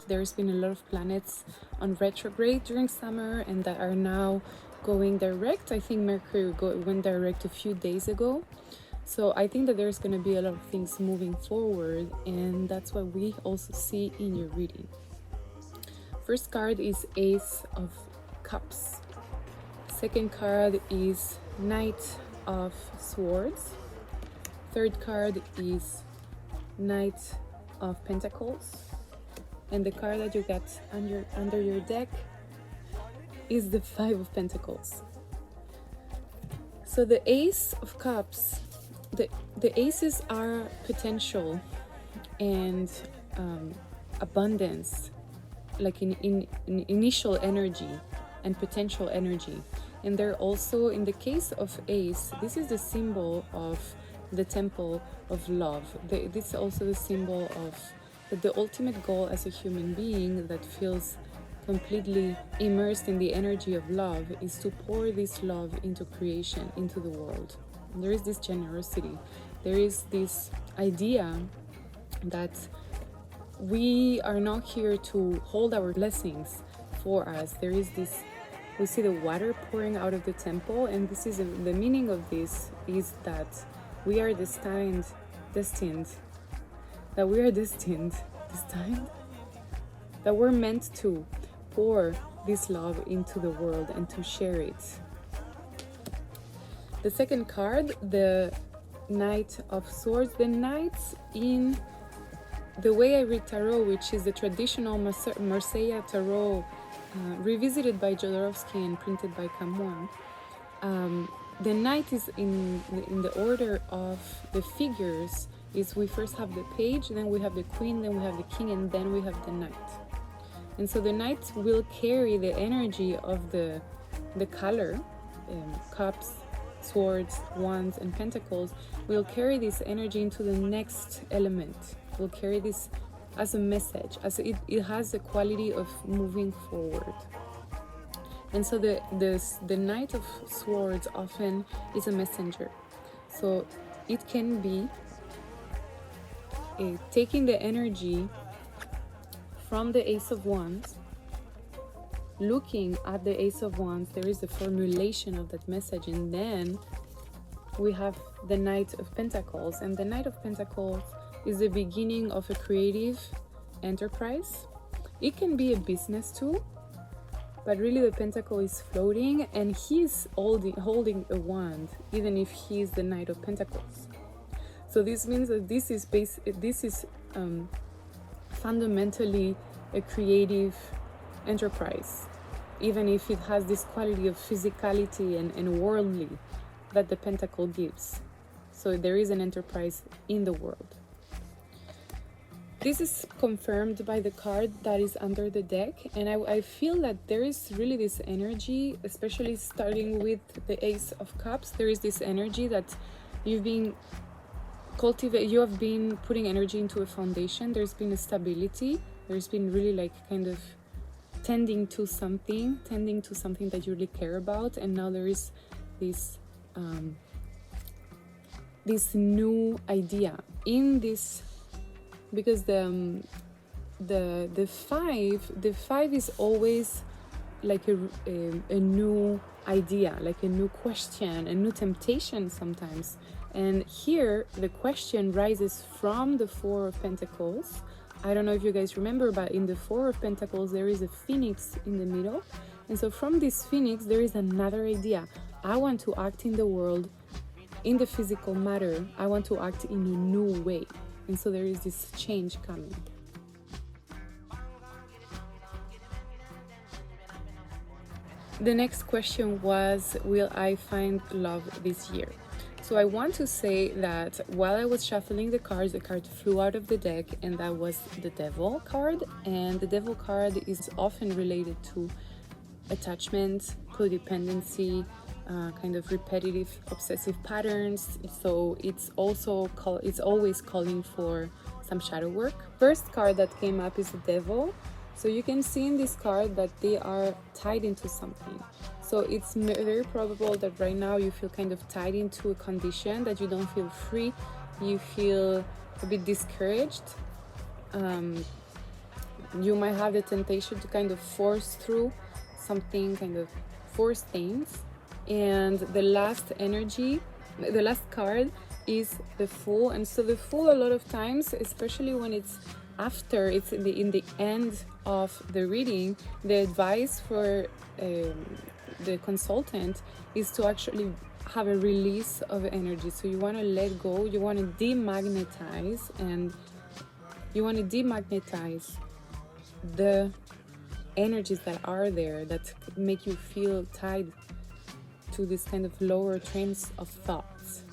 there's been a lot of planets on retrograde during summer and that are now going direct. I think Mercury went direct a few days ago. So I think that there's going to be a lot of things moving forward, and that's what we also see in your reading. First card is Ace of Cups. Second card is Knight of Swords. Third card is Knight of Pentacles. And the card that you got under your deck is the Five of Pentacles. So the Ace of Cups, the aces are potential and abundance, like in initial energy and potential energy. And they're also, in the case of Ace, this is the symbol of the temple of love. This is also the symbol of the ultimate goal as a human being that feels completely immersed in the energy of love is to pour this love into creation, into the world. And there is this generosity. There is this idea that we are not here to hold our blessings for us. There is this, we see the water pouring out of the temple, and this is the meaning of this is that we are destined, that we're meant to pour this love into the world and to share it. The second card, the Knight of Swords. The knights in the way I read tarot, which is the traditional Marseille tarot, revisited by Jodorowsky and printed by Camus. The knight is in the order of the figures. Is we first have the page, then we have the queen, then we have the king, and then we have the knight. And so the knight will carry the energy of the color, cups, swords, wands, and pentacles. Will carry this energy into the next element. Will carry this as a message, as it has the quality of moving forward. And so the Knight of Swords often is a messenger. So it can be taking the energy from the Ace of Wands, looking at the Ace of Wands, there is a formulation of that message, and then we have the Knight of Pentacles. And the Knight of Pentacles is the beginning of a creative enterprise. It can be a business too, but really the pentacle is floating and he's holding a wand, even if he's the Knight of Pentacles. So this means that this is fundamentally a creative enterprise, even if it has this quality of physicality and worldly that the pentacle gives. So there is an enterprise in the world. This is confirmed by the card that is under the deck, and I feel that there is really this energy, especially starting with the Ace of Cups. There is this energy that you have been putting energy into a foundation. There's been a stability. There's been really like kind of tending to something that you really care about, and now there is this this new idea in this, because the five is always like a new idea, like a new question, a new temptation sometimes. And here the question rises from the Four of Pentacles. I don't know if you guys remember, but in the Four of Pentacles there is a phoenix in the middle, and so from this phoenix there is another idea. I want to act in the world, in the physical matter. I want to act in a new way, and so there is this change coming. The next question was, will I find love this year? So I want to say that while I was shuffling the cards, the card flew out of the deck, and that was the Devil card. And the Devil card is often related to attachment, codependency, kind of repetitive obsessive patterns. So it's always calling for some shadow work. First card that came up is the Devil. So you can see in this card that they are tied into something. So it's very probable that right now you feel kind of tied into a condition, that you don't feel free, you feel a bit discouraged. You might have the temptation to kind of force through something, kind of force things. And the last card is the Fool. And so the Fool, a lot of times, especially when it's in the end of the reading, the advice for the consultant is to actually have a release of energy. So you want to let go, you want to demagnetize, and you want to demagnetize the energies that are there that make you feel tied to this kind of lower trains of thoughts.